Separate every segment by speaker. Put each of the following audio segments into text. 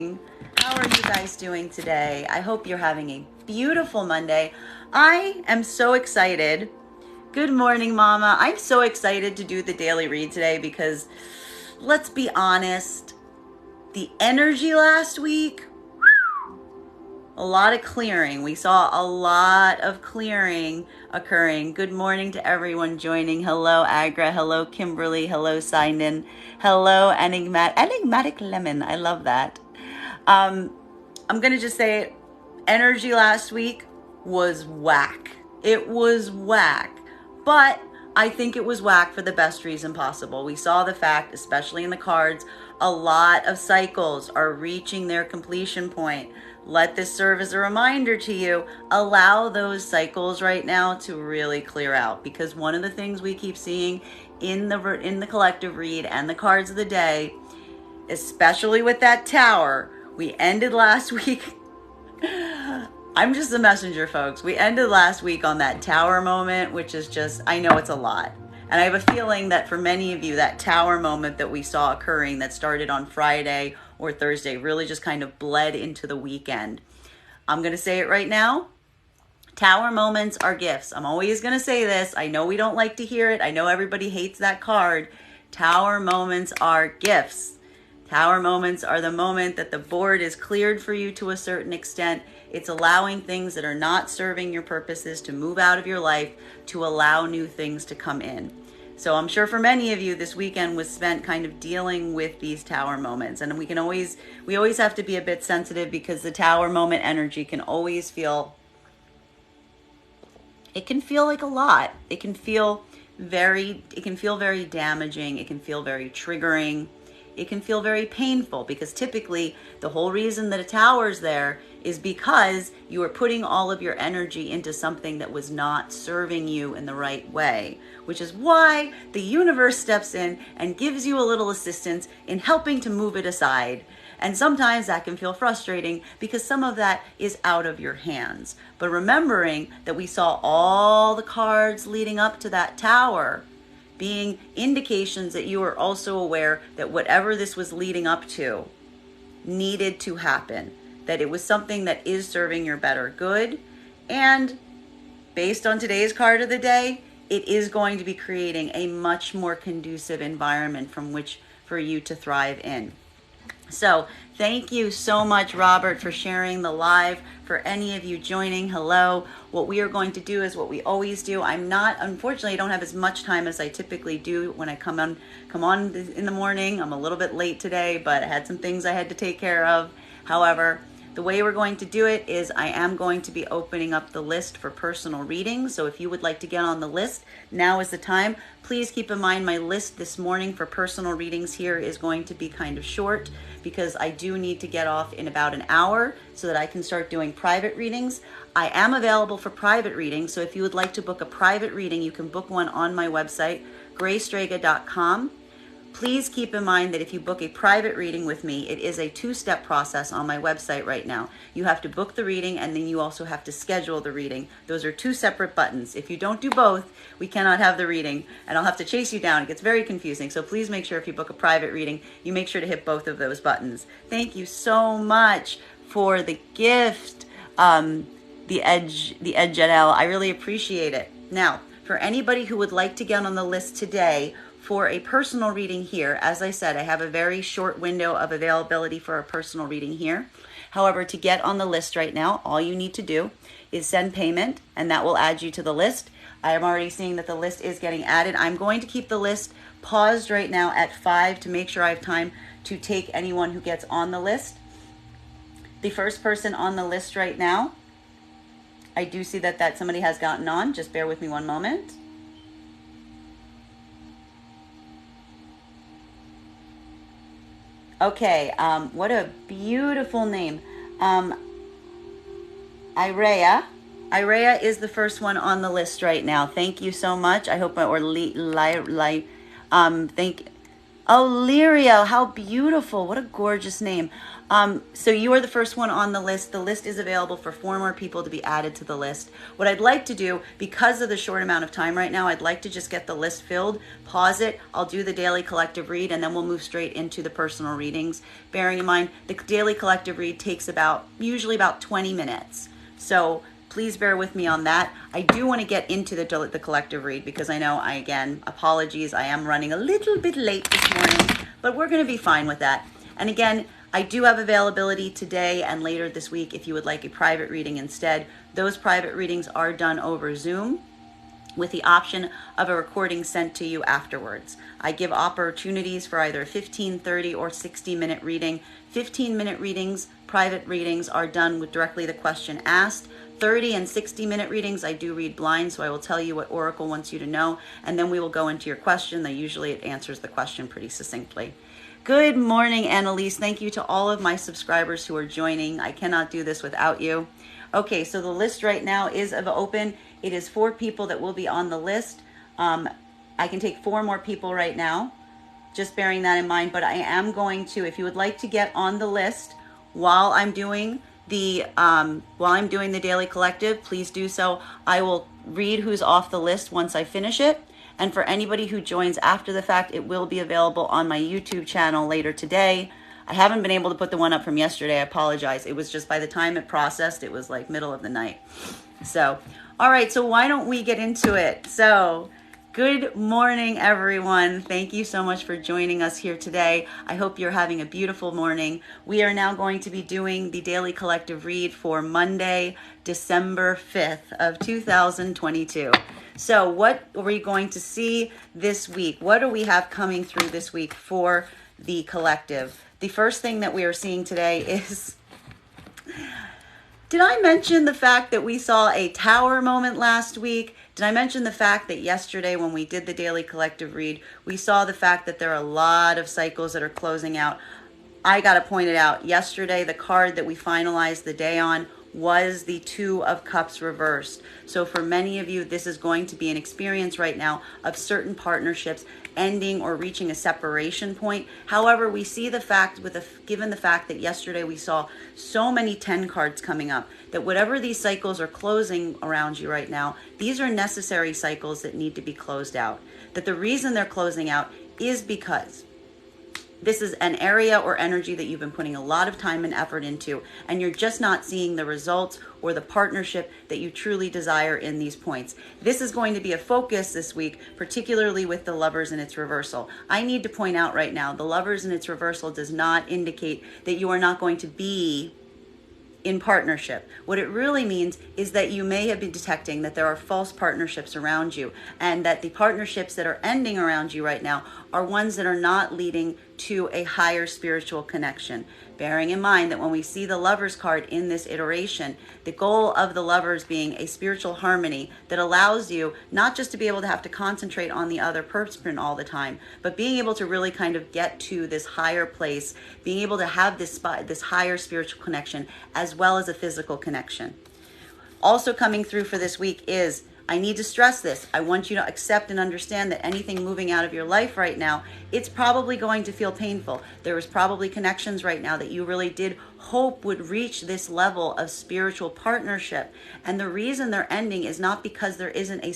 Speaker 1: How are you guys doing today? I hope you're having a beautiful Monday. I am so excited. Good morning, Mama. I'm so excited to do the daily read today because let's be honest, the energy last week, a lot of clearing. We saw a lot of clearing occurring. Good morning to everyone joining. Hello, Agra. Hello, Kimberly. Hello, Simon. Hello, Enigmatic Lemon. I love that. I'm going to just say energy last week was whack. It was whack. But I think it was whack for the best reason possible. We saw the fact, especially in the cards, a lot of cycles are reaching their completion point. Let this serve as a reminder to you. Allow those cycles right now to really clear out, because one of the things we keep seeing in the collective read and the cards of the day, especially with that tower, we ended last week. I'm just the messenger, folks. We ended last week on that tower moment, which is just, I know it's a lot. And I have a feeling that for many of you, that tower moment that we saw occurring that started on Friday or Thursday really just kind of bled into the weekend. I'm going to say it right now. Tower moments are gifts. I'm always going to say this. I know we don't like to hear it. I know everybody hates that card. Tower moments are gifts. Tower moments are the moment that the board is cleared for you to a certain extent. It's allowing things that are not serving your purposes to move out of your life, to allow new things to come in. So I'm sure for many of you, this weekend was spent kind of dealing with these tower moments. And we always have to be a bit sensitive, because the tower moment energy can always feel, it can feel like a lot. It can feel very damaging. It can feel very triggering. It can feel very painful, because typically the whole reason that a tower's there is because you are putting all of your energy into something that was not serving you in the right way, which is why the universe steps in and gives you a little assistance in helping to move it aside. And sometimes that can feel frustrating because some of that is out of your hands. But remembering that we saw all the cards leading up to that tower being indications that you are also aware that whatever this was leading up to needed to happen, that it was something that is serving your better good. And based on today's card of the day, it is going to be creating a much more conducive environment from which for you to thrive in. So thank you so much, Robert, for sharing the live. For any of you joining, hello. What we are going to do is what we always do. Unfortunately, I don't have as much time as I typically do when I come on in the morning. I'm a little bit late today, but I had some things I had to take care of. However, the way we're going to do it is I am going to be opening up the list for personal readings. So if you would like to get on the list, now is the time. Please keep in mind my list this morning for personal readings here is going to be kind of short, because I do need to get off in about an hour so that I can start doing private readings. I am available for private readings, so if you would like to book a private reading, you can book one on my website, graystrega.com. Please keep in mind that if you book a private reading with me, it is a two-step process on my website right now. You have to book the reading, and then you also have to schedule the reading. Those are two separate buttons. If you don't do both, we cannot have the reading, and I'll have to chase you down. It gets very confusing. So please make sure if you book a private reading, you make sure to hit both of those buttons. Thank you so much for the gift, the Edge Janelle. I really appreciate it. Now, for anybody who would like to get on the list today for a personal reading here, as I said, I have a very short window of availability for a personal reading here. However, to get on the list right now, all you need to do is send payment, and that will add you to the list. I am already seeing that the list is getting added. I'm going to keep the list paused right now at 5 to make sure I have time to take anyone who gets on the list. The first person on the list right now, I do see that somebody has gotten on. Just bear with me one moment. Okay, what a beautiful name. Irea. Irea is the first one on the list right now. Thank you so much. I hope, Oh, Lirio, how beautiful. What a gorgeous name. So you are the first one on the list. The list is available for 4 more people to be added to the list. What I'd like to do, because of the short amount of time right now, I'd like to just get the list filled, pause it, I'll do the daily collective read, and then we'll move straight into the personal readings. Bearing in mind, the daily collective read takes usually about 20 minutes. So please bear with me on that. I do want to get into the collective read because I know again, apologies, I am running a little bit late this morning, but we're going to be fine with that. And again, I do have availability today and later this week if you would like a private reading instead. Those private readings are done over Zoom with the option of a recording sent to you afterwards. I give opportunities for either a 15, 30, or 60-minute reading. 15-minute readings, private readings, are done with directly the question asked. 30 and 60-minute readings, I do read blind, so I will tell you what Oracle wants you to know, and then we will go into your question. Usually it answers the question pretty succinctly. Good morning, Annalise. Thank you to all of my subscribers who are joining. I cannot do this without you. Okay, so the list right now is open. It is 4 people that will be on the list. I can take 4 more people right now, just bearing that in mind, but I am going to, if you would like to get on the list while I'm doing the daily collective, please do so. I will read who's off the list once I finish it. And for anybody who joins after the fact, it will be available on my YouTube channel later today. I haven't been able to put the one up from yesterday. I apologize. It was just by the time it processed, it was like middle of the night. So, all right. So why don't we get into it? So, good morning, everyone. Thank you so much for joining us here today. I hope you're having a beautiful morning. We are now going to be doing the daily collective read for Monday, December 5th of 2022. So what are we going to see this week? What do we have coming through this week for the collective? The first thing that we are seeing today is, did I mention the fact that we saw a tower moment last week? Did I mention the fact that yesterday when we did the daily collective read, we saw the fact that there are a lot of cycles that are closing out? I got to point it out. Yesterday, the card that we finalized the day on was the 2 of Cups reversed. So for many of you, this is going to be an experience right now of certain partnerships ending or reaching a separation point. However, we see the fact given the fact that yesterday we saw so many 10 cards coming up, that whatever these cycles are closing around you right now, these are necessary cycles that need to be closed out. That the reason they're closing out is because this is an area or energy that you've been putting a lot of time and effort into, and you're just not seeing the results or the partnership that you truly desire in these points. This is going to be a focus this week, particularly with the Lovers in its reversal. I need to point out right now, the Lovers in its reversal does not indicate that you are not going to be in partnership. What it really means is that you may have been detecting that there are false partnerships around you, and that the partnerships that are ending around you right now are ones that are not leading to a higher spiritual connection. Bearing in mind that when we see the Lovers card in this iteration, the goal of the Lovers being a spiritual harmony that allows you not just to be able to have to concentrate on the other person all the time, but being able to really kind of get to this higher place, being able to have this higher spiritual connection as well as a physical connection. Also coming through for this week is, I need to stress this. I want you to accept and understand that anything moving out of your life right now, it's probably going to feel painful. There is probably connections right now that you really did hope would reach this level of spiritual partnership. And the reason they're ending is not because there isn't a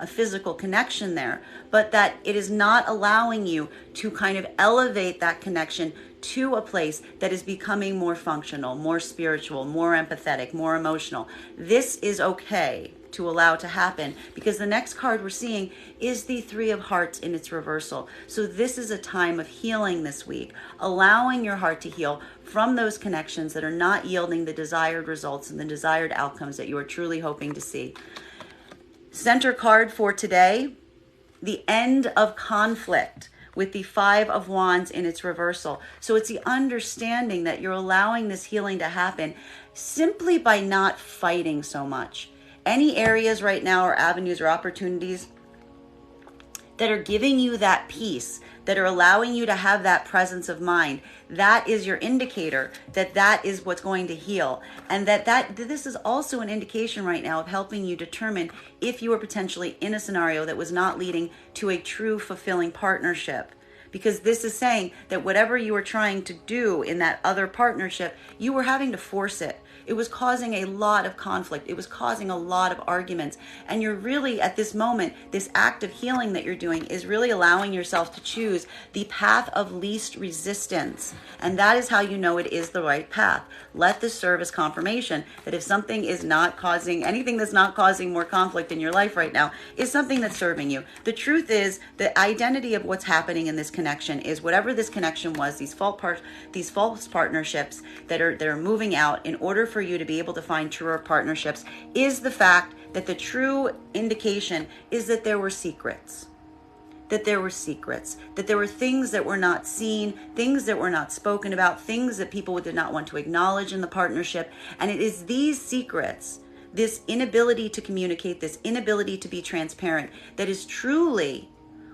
Speaker 1: physical connection there, but that it is not allowing you to kind of elevate that connection to a place that is becoming more functional, more spiritual, more empathetic, more emotional. This is okay to allow to happen, because the next card we're seeing is the 3 of Hearts in its reversal. So this is a time of healing this week, allowing your heart to heal from those connections that are not yielding the desired results and the desired outcomes that you are truly hoping to see. Center card for today, the end of conflict, with the 5 of Wands in its reversal. So it's the understanding that you're allowing this healing to happen simply by not fighting so much. Any areas right now or avenues or opportunities that are giving you that peace, that are allowing you to have that presence of mind, that is your indicator that that is what's going to heal. And that this is also an indication right now of helping you determine if you were potentially in a scenario that was not leading to a true fulfilling partnership. because this is saying that whatever you were trying to do in that other partnership, you were having to force it. It was causing a lot of conflict. It was causing a lot of arguments. And you're really, at this moment, this act of healing that you're doing is really allowing yourself to choose the path of least resistance. And that is how you know it is the right path. Let this serve as confirmation that if something is not causing, anything that's not causing more conflict in your life right now is something that's serving you. The truth is, the identity of what's happening in this connection is whatever this connection was, these false partnerships that are moving out in order for you to be able to find truer partnerships, is the fact that the true indication is that there were secrets. That there were things that were not seen, things that were not spoken about, things that people did not want to acknowledge in the partnership. And it is these secrets, this inability to communicate, this inability to be transparent, that is truly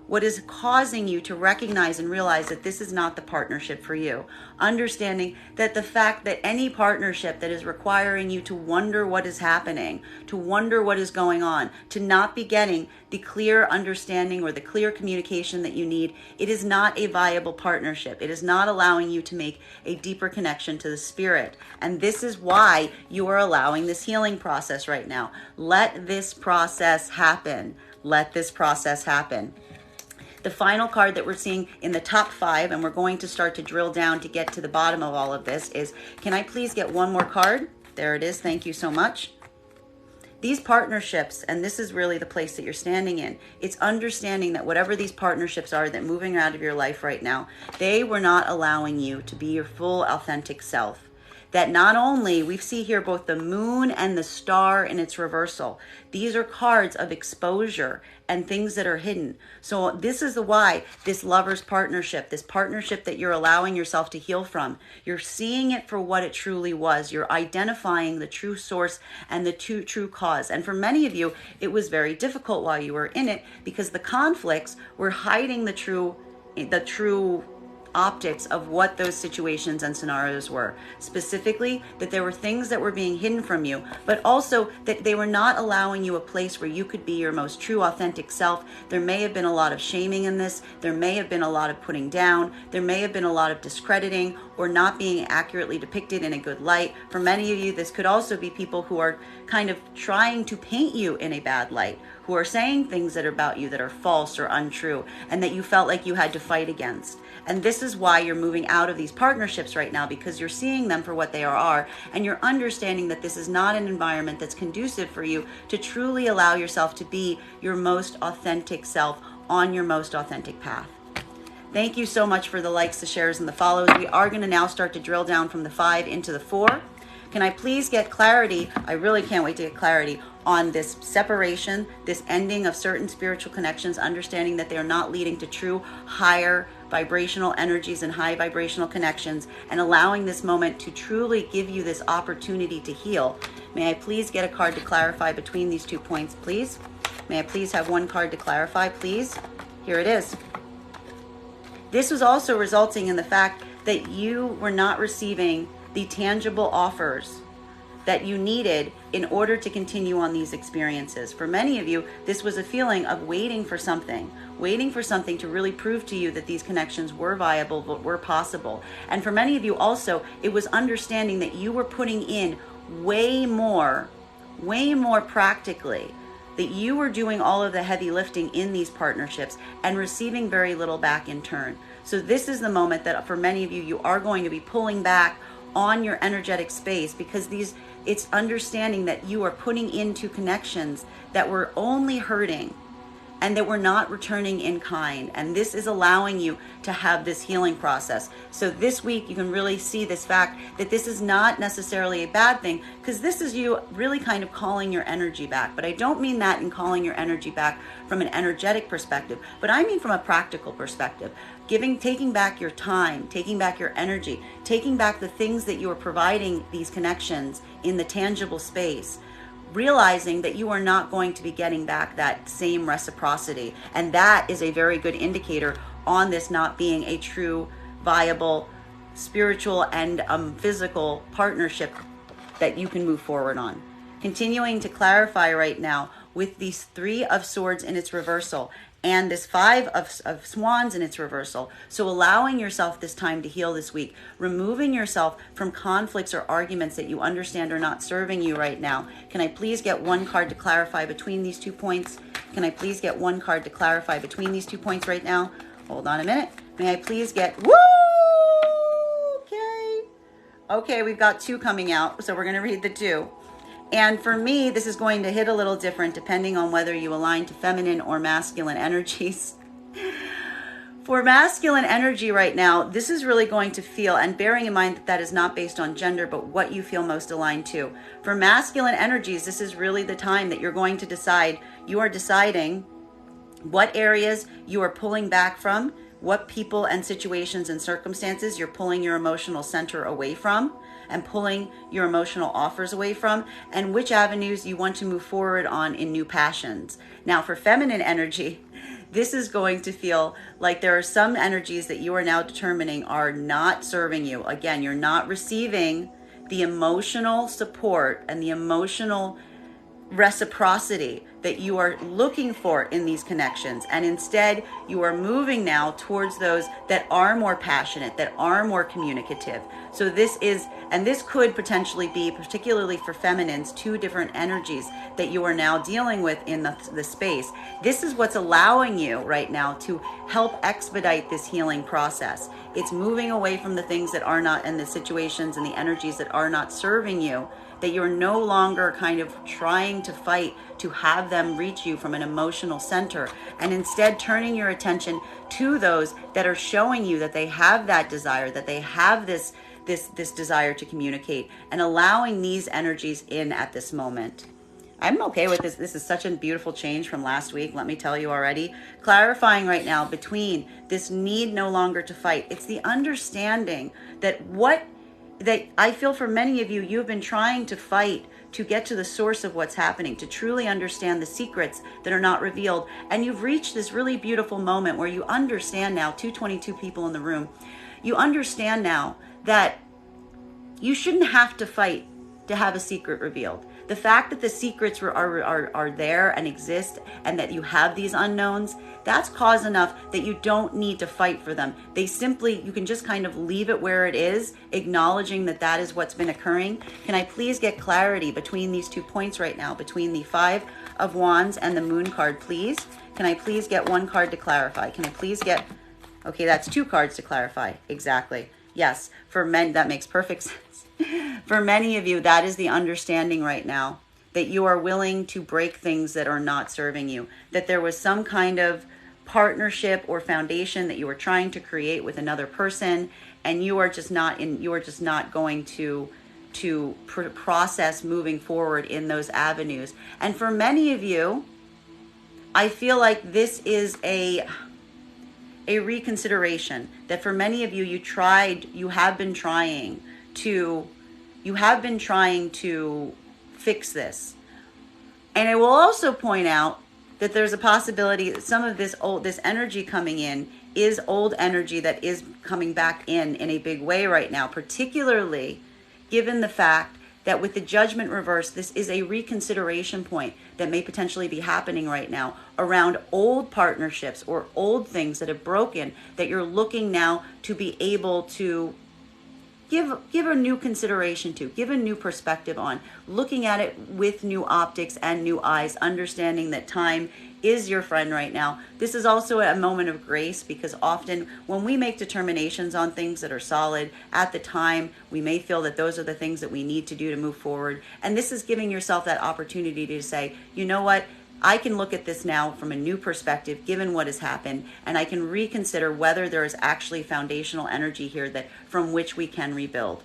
Speaker 1: what is causing you to recognize and realize that this is not the partnership for you. Understanding that the fact that any partnership that is requiring you to wonder what is happening, to wonder what is going on, to not be getting the clear understanding or the clear communication that you need, it is not a viable partnership. It is not allowing you to make a deeper connection to the spirit. And this is why you are allowing this healing process right now. Let this process happen. Let this process happen. The final card that we're seeing in the top 5, and we're going to start to drill down to get to the bottom of all of this, is, can I please get one more card? There it is. Thank you so much. These partnerships, and this is really the place that you're standing in, it's understanding that whatever these partnerships are that moving out of your life right now, they were not allowing you to be your full authentic self. That not only, we see here both the moon and the star in its reversal. These are cards of exposure and things that are hidden. So this is why this lover's partnership, this partnership that you're allowing yourself to heal from, you're seeing it for what it truly was. You're identifying the true source and the true cause. And for many of you, it was very difficult while you were in it because the conflicts were hiding the true optics of what those situations and scenarios were. Specifically, that there were things that were being hidden from you, but also that they were not allowing you a place where you could be your most true, authentic self. There may have been a lot of shaming in this. There may have been a lot of putting down. There may have been a lot of discrediting or not being accurately depicted in a good light. For many of you, this could also be people who are kind of trying to paint you in a bad light, who are saying things that are about you that are false or untrue, and that you felt like you had to fight against. And this is why you're moving out of these partnerships right now, because you're seeing them for what they are, and you're understanding that this is not an environment that's conducive for you to truly allow yourself to be your most authentic self on your most authentic path. Thank you so much for the likes, the shares, and the follows. We are going to now start to drill down from the 5 into the 4. Can I please get clarity? I really can't wait to get clarity on this separation, this ending of certain spiritual connections, understanding that they're not leading to true higher vibrational energies and high vibrational connections, and allowing this moment to truly give you this opportunity to heal. May I please get a card to clarify between these 2 points, please? May I please have one card to clarify, please? Here it is. This was also resulting in the fact that you were not receiving the tangible offers that you needed in order to continue on these experiences. For many of you, this was a feeling of waiting for something to really prove to you that these connections were viable, but were possible. And for many of you also, it was understanding that you were putting in way more practically, that you were doing all of the heavy lifting in these partnerships and receiving very little back in turn. So this is the moment that for many of you, you are going to be pulling back on your energetic space, because it's understanding that you are putting into connections that were only hurting and that were not returning in kind. And this is allowing you to have this healing process. So this week you can really see this fact that this is not necessarily a bad thing, because this is you really kind of calling your energy back. But I don't mean that in calling your energy back from an energetic perspective, but I mean from a practical perspective. Taking back your time, taking back your energy, taking back the things that you are providing these connections in the tangible space, realizing that you are not going to be getting back that same reciprocity. And that is a very good indicator on this not being a true, viable, spiritual and physical partnership that you can move forward on. Continuing to clarify right now with these 3 of Swords in its reversal, and this five of Swands in its reversal. So allowing yourself this time to heal this week, removing yourself from conflicts or arguments that you understand are not serving you right now. Can I please get one card to clarify between these 2 points? Can I please get one card to clarify between these 2 points right now? Hold on a minute. May I please get, woo! Okay, we've got 2 coming out, so we're going to read the 2. And for me, this is going to hit a little different depending on whether you align to feminine or masculine energies. For masculine energy right now, this is really going to feel, and bearing in mind that that is not based on gender, but what you feel most aligned to. For masculine energies, this is really the time that you're going to decide, you are deciding what areas you are pulling back from, what people and situations and circumstances you're pulling your emotional center away from and pulling your emotional offers away from, and which avenues you want to move forward on in new passions. Now, for feminine energy, this is going to feel like there are some energies that you are now determining are not serving you. Again, you're not receiving the emotional support and the emotional reciprocity that you are looking for in these connections, and instead you are moving now towards those that are more passionate, that are more communicative. So this is, and this could potentially be, particularly for feminines, 2 different energies that you are now dealing with in the space. This is what's allowing you right now to help expedite this healing process. It's moving away from the things that are not, and the situations and the energies that are not serving you, that you're no longer kind of trying to fight to have them reach you from an emotional center, and instead turning your attention to those that are showing you that they have that desire, that they have this desire to communicate, and allowing these energies in at this moment. I'm okay with this. This is such a beautiful change from last week, let me tell you already. Clarifying right now between this need no longer to fight. It's the understanding that that I feel for many of you, you've been trying to fight to get to the source of what's happening, to truly understand the secrets that are not revealed. And you've reached this really beautiful moment where you understand now, 222 people in the room, you understand now that you shouldn't have to fight to have a secret revealed. The fact that the secrets are there and exist, and that you have these unknowns, that's cause enough that you don't need to fight for them. They simply, you can just kind of leave it where it is, acknowledging that that is what's been occurring. Can I please get clarity between these 2 points right now, between the 5 of Wands and the Moon card, please? Can I please get one card to clarify? Can I please get, okay, that's 2 cards to clarify. Exactly. Yes, for men, that makes perfect sense. For many of you, that is the understanding right now, that you are willing to break things that are not serving you, that there was some kind of partnership or foundation that you were trying to create with another person, and you are just not going to process moving forward in those avenues. And for many of you, I feel like this is a reconsideration, that for many of you, you have been trying to fix this. And I will also point out that there's a possibility that some of this energy coming in is old energy that is coming back in a big way right now, particularly given the fact that with the Judgment reverse, this is a reconsideration point that may potentially be happening right now around old partnerships or old things that have broken, that you're looking now to be able to give a new consideration to, give a new perspective on, looking at it with new optics and new eyes, understanding that time is your friend right now. This is also a moment of grace, because often when we make determinations on things that are solid, at the time, we may feel that those are the things that we need to do to move forward. And this is giving yourself that opportunity to say, you know what? I can look at this now from a new perspective, given what has happened, and I can reconsider whether there is actually foundational energy here that from which we can rebuild.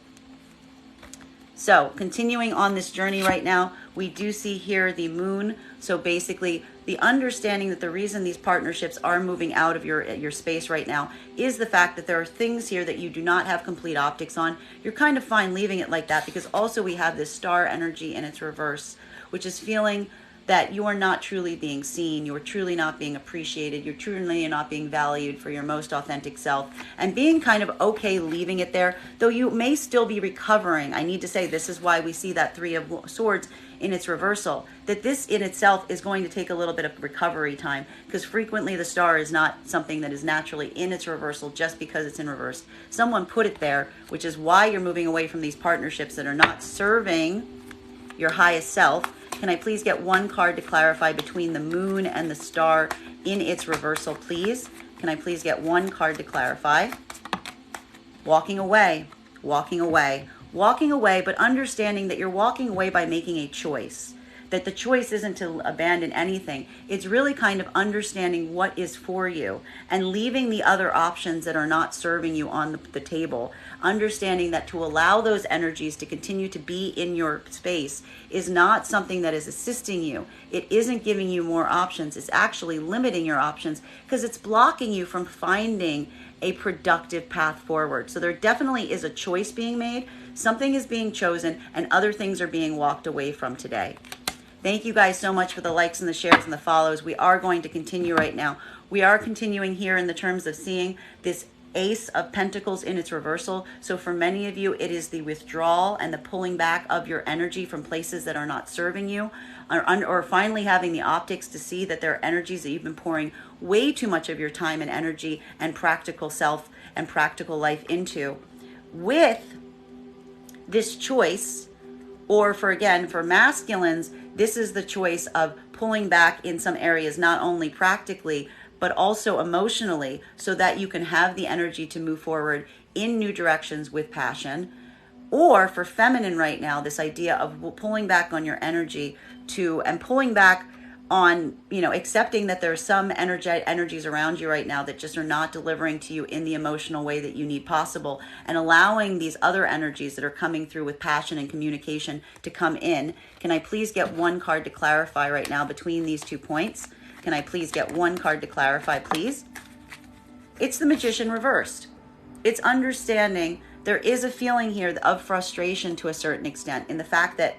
Speaker 1: So continuing on this journey right now, we do see here the Moon. So basically the understanding that the reason these partnerships are moving out of your space right now is the fact that there are things here that you do not have complete optics on. You're kind of fine leaving it like that, because also we have this Star energy in its reverse, which is feeling that you are not truly being seen, you are truly not being appreciated, you're truly not being valued for your most authentic self, and being kind of okay leaving it there, though you may still be recovering. I need to say, this is why we see that Three of Swords in its reversal, that this in itself is going to take a little bit of recovery time, because frequently the star is not something that is naturally in its reversal just because it's in reverse. Someone put it there, which is why you're moving away from these partnerships that are not serving your highest self. Can I please get one card to clarify between the moon and the star in its reversal, please? Can I please get one card to clarify? Walking away, walking away, walking away, but understanding that you're walking away by making a choice. That the choice isn't to abandon anything. It's really kind of understanding what is for you and leaving the other options that are not serving you on the table. Understanding that to allow those energies to continue to be in your space is not something that is assisting you. It isn't giving you more options. It's actually limiting your options because it's blocking you from finding a productive path forward. So there definitely is a choice being made. Something is being chosen and other things are being walked away from today. Thank you guys so much for the likes and the shares and the follows. We are going to continue right now. We are continuing here in the terms of seeing this Ace of Pentacles in its reversal. So for many of you, it is the withdrawal and the pulling back of your energy from places that are not serving you, or finally having the optics to see that there are energies that you've been pouring way too much of your time and energy and practical self and practical life into. With this choice, or for masculines, this is the choice of pulling back in some areas, not only practically, but also emotionally, so that you can have the energy to move forward in new directions with passion. Or for feminine right now, this idea of pulling back on your energy and pulling back on, accepting that there's some energies around you right now that just are not delivering to you in the emotional way that you need possible, and allowing these other energies that are coming through with passion and communication to come in. Can I please get one card to clarify right now between these 2 points? Can I please get one card to clarify, please? It's the Magician reversed. It's understanding there is a feeling here of frustration to a certain extent in the fact that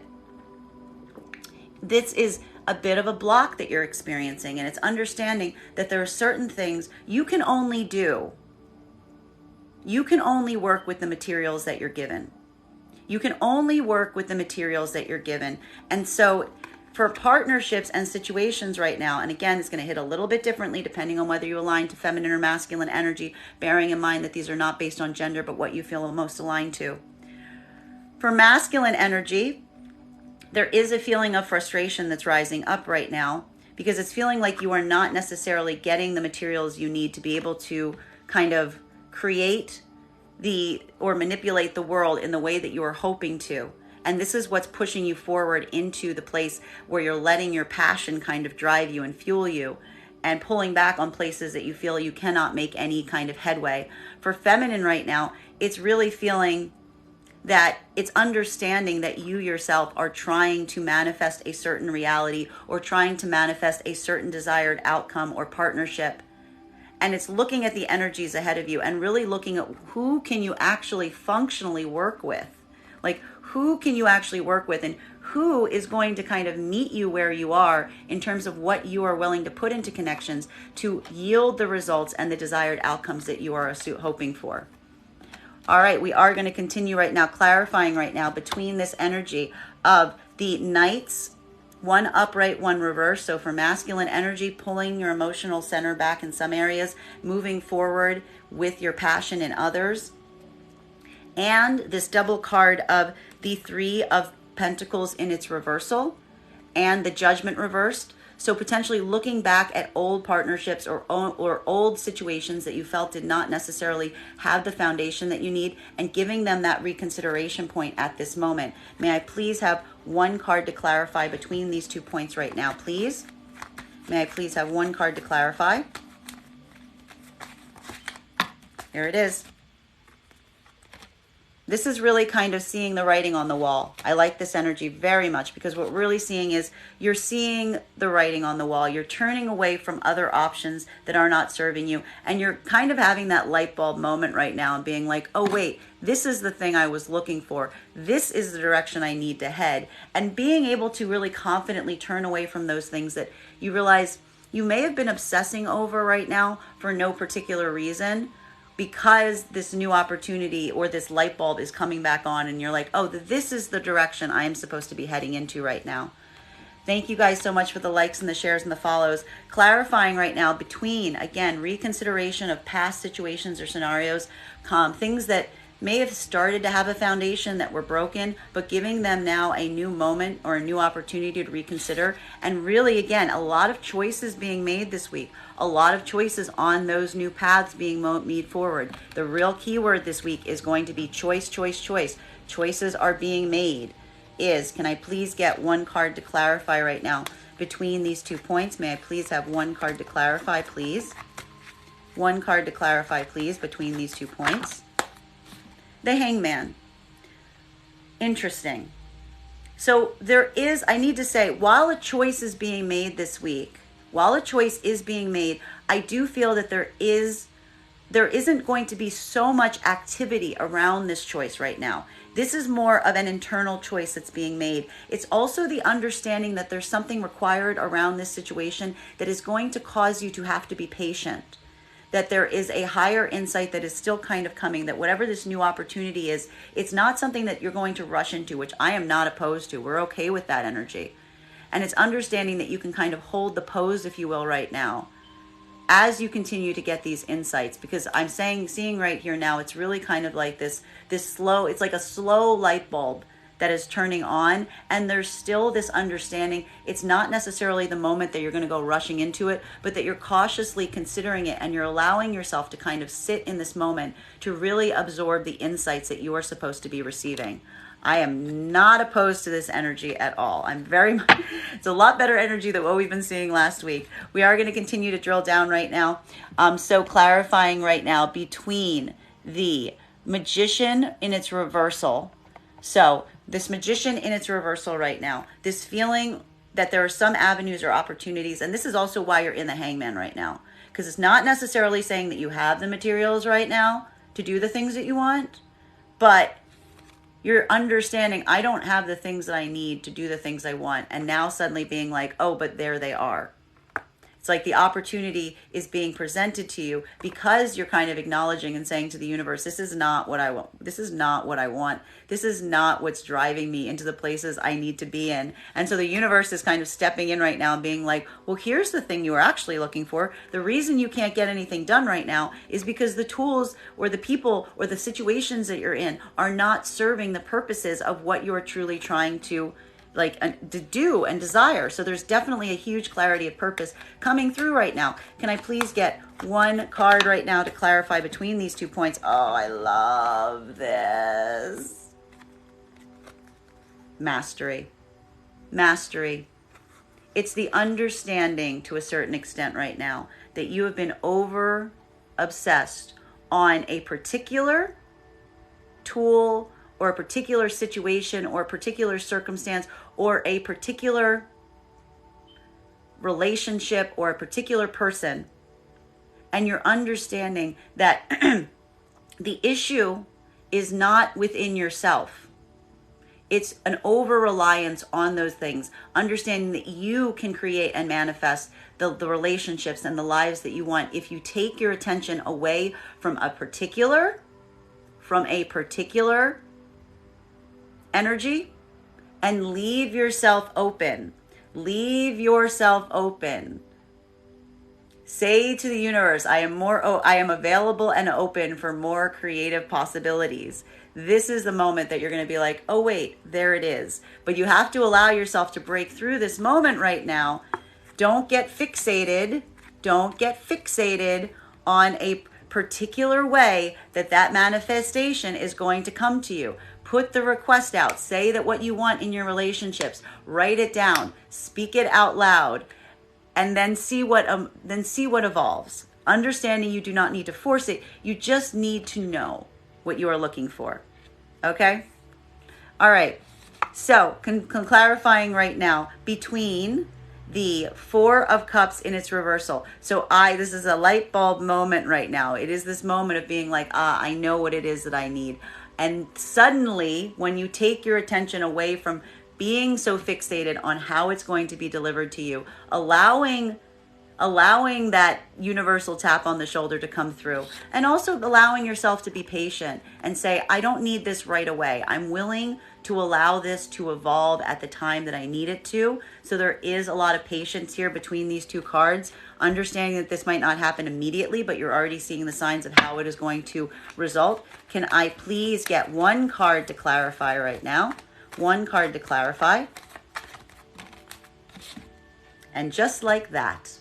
Speaker 1: this is a bit of a block that you're experiencing, and it's understanding that there are certain things you can only do. You can only work with the materials that you're given. You can only work with the materials that you're given. And so for partnerships and situations right now, and again, it's going to hit a little bit differently depending on whether you align to feminine or masculine energy, bearing in mind that these are not based on gender, but what you feel most aligned to. For masculine energy, there is a feeling of frustration that's rising up right now because it's feeling like you are not necessarily getting the materials you need to be able to kind of create or manipulate the world in the way that you are hoping to. And this is what's pushing you forward into the place where you're letting your passion kind of drive you and fuel you, and pulling back on places that you feel you cannot make any kind of headway. For feminine right now, it's really feeling that it's understanding that you yourself are trying to manifest a certain reality or trying to manifest a certain desired outcome or partnership. And it's looking at the energies ahead of you and really looking at who can you actually functionally work with. Like, who can you actually work with, and who is going to kind of meet you where you are in terms of what you are willing to put into connections to yield the results and the desired outcomes that you are hoping for. All right, we are going to continue right now, clarifying right now between this energy of the Knights, one upright, one reverse. So for masculine energy, pulling your emotional center back in some areas, moving forward with your passion in others. And this double card of the Three of Pentacles in its reversal and the Judgment reversed. So potentially looking back at old partnerships or old situations that you felt did not necessarily have the foundation that you need, and giving them that reconsideration point at this moment. May I please have one card to clarify between these 2 points right now, please? May I please have one card to clarify? Here it is. This is really kind of seeing the writing on the wall. I like this energy very much because what we're really seeing is you're seeing the writing on the wall. You're turning away from other options that are not serving you. And you're kind of having that light bulb moment right now and being like, oh, wait, this is the thing I was looking for. This is the direction I need to head. And being able to really confidently turn away from those things that you realize you may have been obsessing over right now for no particular reason, because this new opportunity or this light bulb is coming back on and you're like, oh, this is the direction I am supposed to be heading into right now. Thank you guys so much for the likes and the shares and the follows. Clarifying right now between, again, reconsideration of past situations or scenarios, things that may have started to have a foundation that were broken, but giving them now a new moment or a new opportunity to reconsider. And really, again, a lot of choices being made this week, a lot of choices on those new paths being made forward. The real keyword this week is going to be choice, choice, choice. Choices are being made. Can I please get one card to clarify right now between these 2 points? May I please have one card to clarify, please? One card to clarify, please, between these 2 points. The Hangman. Interesting. So there is, I need to say, while a choice is being made this week, I do feel that there isn't going to be so much activity around this choice right now. This is more of an internal choice that's being made. It's also the understanding that there's something required around this situation that is going to cause you to have to be patient. That there is a higher insight that is still kind of coming, that whatever this new opportunity is, it's not something that you're going to rush into, which I am not opposed to. We're okay with that energy. And it's understanding that you can kind of hold the pose, if you will, right now, as you continue to get these insights, because I'm seeing right here now, it's really kind of like this slow, it's like a slow light bulb that is turning on, and there's still this understanding. It's not necessarily the moment that you're going to go rushing into it, but that you're cautiously considering it and you're allowing yourself to kind of sit in this moment to really absorb the insights that you are supposed to be receiving. I am not opposed to this energy at all. It's a lot better energy than what we've been seeing last week. We are going to continue to drill down right now. So clarifying right now between the Magician in its reversal. So this Magician in its reversal right now, this feeling that there are some avenues or opportunities, and this is also why you're in the Hangman right now, because it's not necessarily saying that you have the materials right now to do the things that you want, but you're understanding, I don't have the things that I need to do the things I want, and now suddenly being like, oh, but there they are. It's like the opportunity is being presented to you because you're kind of acknowledging and saying to the universe, this is not what I want. This is not what I want. This is not what's driving me into the places I need to be in. And so the universe is kind of stepping in right now and being like, well, here's the thing you are actually looking for. The reason you can't get anything done right now is because the tools or the people or the situations that you're in are not serving the purposes of what you're truly trying to do and desire. So there's definitely a huge clarity of purpose coming through right now. Can I please get one card right now to clarify between these 2 points? Oh, I love this. Mastery. Mastery. It's the understanding to a certain extent right now that you have been over obsessed on a particular tool or a particular situation or a particular circumstance or a particular relationship or a particular person. And you're understanding that the issue is not within yourself. It's an over-reliance on those things. Understanding that you can create and manifest the relationships and the lives that you want if you take your attention away from a particular energy and leave yourself open. Leave yourself open. Say to the universe, I am available and open for more creative possibilities. This is the moment that you're going to be like, oh wait, there it is. But you have to allow yourself to break through this moment right now. Don't get fixated. Don't get fixated on a particular way that manifestation is going to come to you. Put the request out. Say that what you want in your relationships. Write it down. Speak it out loud, and then see what evolves. Understanding you do not need to force it. You just need to know what you are looking for. Okay? All right. So, clarifying right now between the Four of Cups in its reversal. So this is a light bulb moment right now. It is this moment of being like, I know what it is that I need. And suddenly, when you take your attention away from being so fixated on how it's going to be delivered to you, allowing that universal tap on the shoulder to come through, and also allowing yourself to be patient and say, I don't need this right away. I'm willing to allow this to evolve at the time that I need it to. So there is a lot of patience here between these two cards, understanding that this might not happen immediately, but you're already seeing the signs of how it is going to result. Can I please get one card to clarify right now? One card to clarify. And just like that,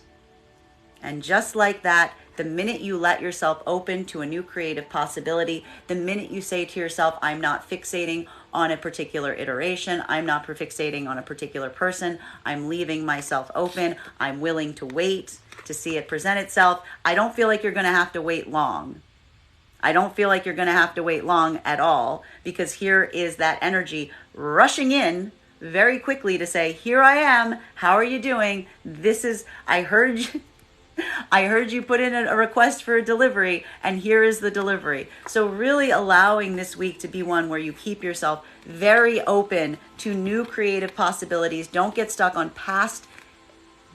Speaker 1: the minute you let yourself open to a new creative possibility, the minute you say to yourself, I'm not fixating on a particular iteration, I'm not fixating on a particular person, I'm leaving myself open, I'm willing to wait to see it present itself. I don't feel like you're going to have to wait long. I don't feel like you're going to have to wait long at all, because here is that energy rushing in very quickly to say, here I am, how are you doing? I heard you put in a request for a delivery, and here is the delivery. So really allowing this week to be one where you keep yourself very open to new creative possibilities. Don't get stuck on past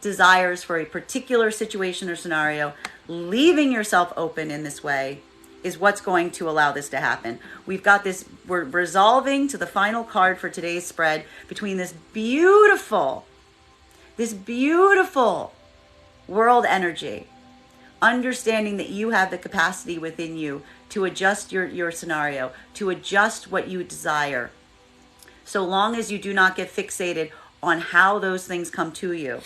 Speaker 1: desires for a particular situation or scenario. Leaving yourself open in this way is what's going to allow this to happen. We've got this, we're resolving to the final card for today's spread between this beautiful world energy, understanding that you have the capacity within you to adjust your scenario, to adjust what you desire, so long as you do not get fixated on how those things come to you,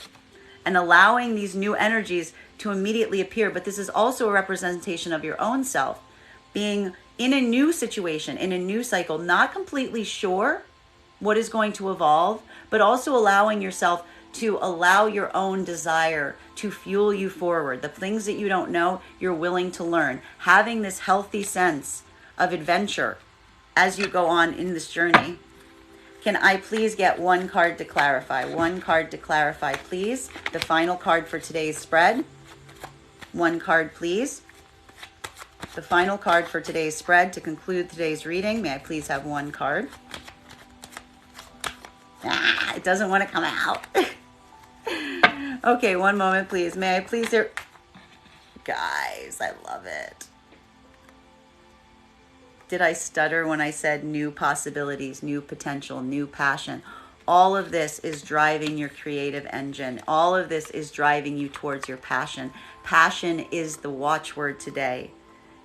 Speaker 1: and allowing these new energies to immediately appear. But this is also a representation of your own self being in a new situation, in a new cycle, not completely sure what is going to evolve, but also allowing yourself to allow your own desire to fuel you forward. The things that you don't know, you're willing to learn. Having this healthy sense of adventure as you go on in this journey. Can I please get one card to clarify? One card to clarify, please. The final card for today's spread. One card, please. The final card for today's spread to conclude today's reading. May I please have one card? It doesn't want to come out. Okay, one moment, please. May I please hear? Guys, I love it. Did I stutter when I said new possibilities, new potential, new passion? All of this is driving your creative engine. All of this is driving you towards your passion. Passion is the watchword today.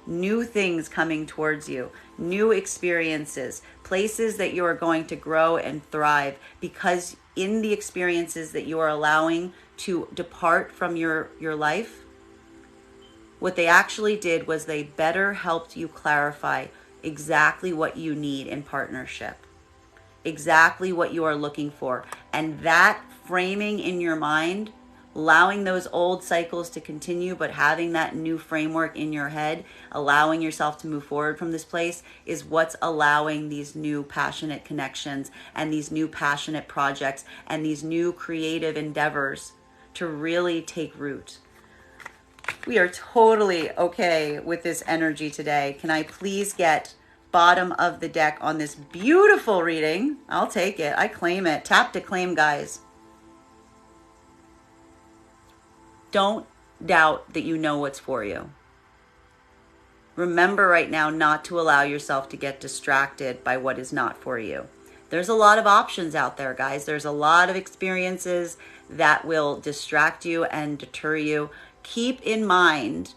Speaker 1: New things coming towards you, new experiences, places that you are going to grow and thrive, because in the experiences that you are allowing to depart from your life, what they actually did was they better helped you clarify exactly what you need in partnership, exactly what you are looking for. And that framing in your mind, allowing those old cycles to continue, but having that new framework in your head, allowing yourself to move forward from this place, is what's allowing these new passionate connections and these new passionate projects and these new creative endeavors to really take root. We are totally okay with this energy today. Can I please get bottom of the deck on this beautiful reading? I'll take it. I claim it. Tap to claim, guys. Don't doubt that you know what's for you. Remember right now not to allow yourself to get distracted by what is not for you. There's a lot of options out there, guys. There's a lot of experiences that will distract you and deter you. Keep in mind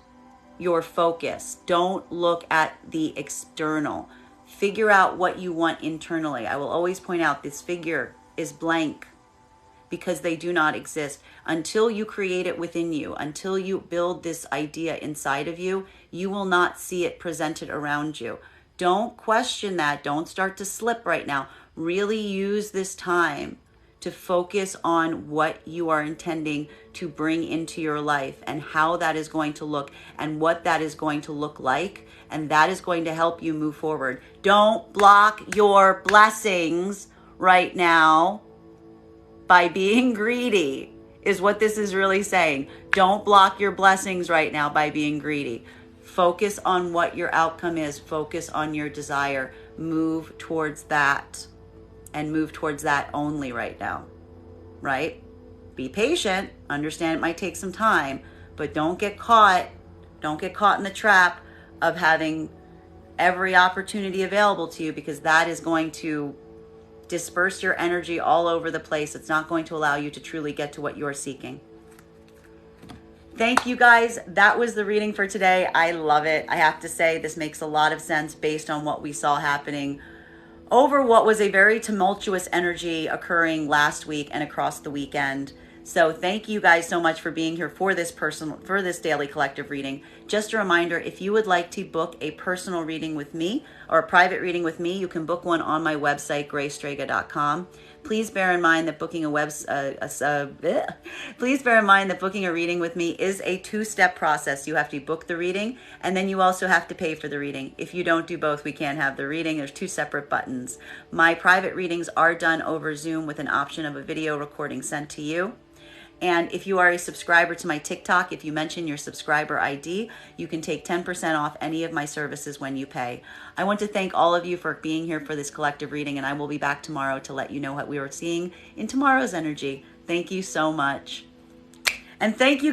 Speaker 1: your focus. Don't look at the external. Figure out what you want internally. I will always point out this figure is blank, because they do not exist. Until you create it within you, until you build this idea inside of you, you will not see it presented around you. Don't question that. Don't start to slip right now. Really use this time to focus on what you are intending to bring into your life and how that is going to look and what that is going to look like. And that is going to help you move forward. Don't block your blessings right now by being greedy, is what this is really saying. Don't block your blessings right now by being greedy. Focus on what your outcome is. Focus on your desire. Move towards that, and move towards that only right now, right? Be patient. Understand it might take some time, but don't get caught. Don't get caught in the trap of having every opportunity available to you, because that is going to disperse your energy all over the place. It's not going to allow you to truly get to what you're seeking. Thank you guys. That was the reading for today. I love it. I have to say, this makes a lot of sense based on what we saw happening over what was a very tumultuous energy occurring last week and across the weekend. So thank you guys so much for being here for this daily collective reading. Just a reminder, if you would like to book a personal reading with me or a private reading with me, you can book one on my website, graystrega.com. Please bear in mind that booking a reading with me is a two-step process. You have to book the reading, and then you also have to pay for the reading. If you don't do both, we can't have the reading. There's two separate buttons. My private readings are done over Zoom with an option of a video recording sent to you. And if you are a subscriber to my TikTok, if you mention your subscriber ID, you can take 10% off any of my services when you pay. I want to thank all of you for being here for this collective reading, and I will be back tomorrow to let you know what we are seeing in tomorrow's energy. Thank you so much. And thank you.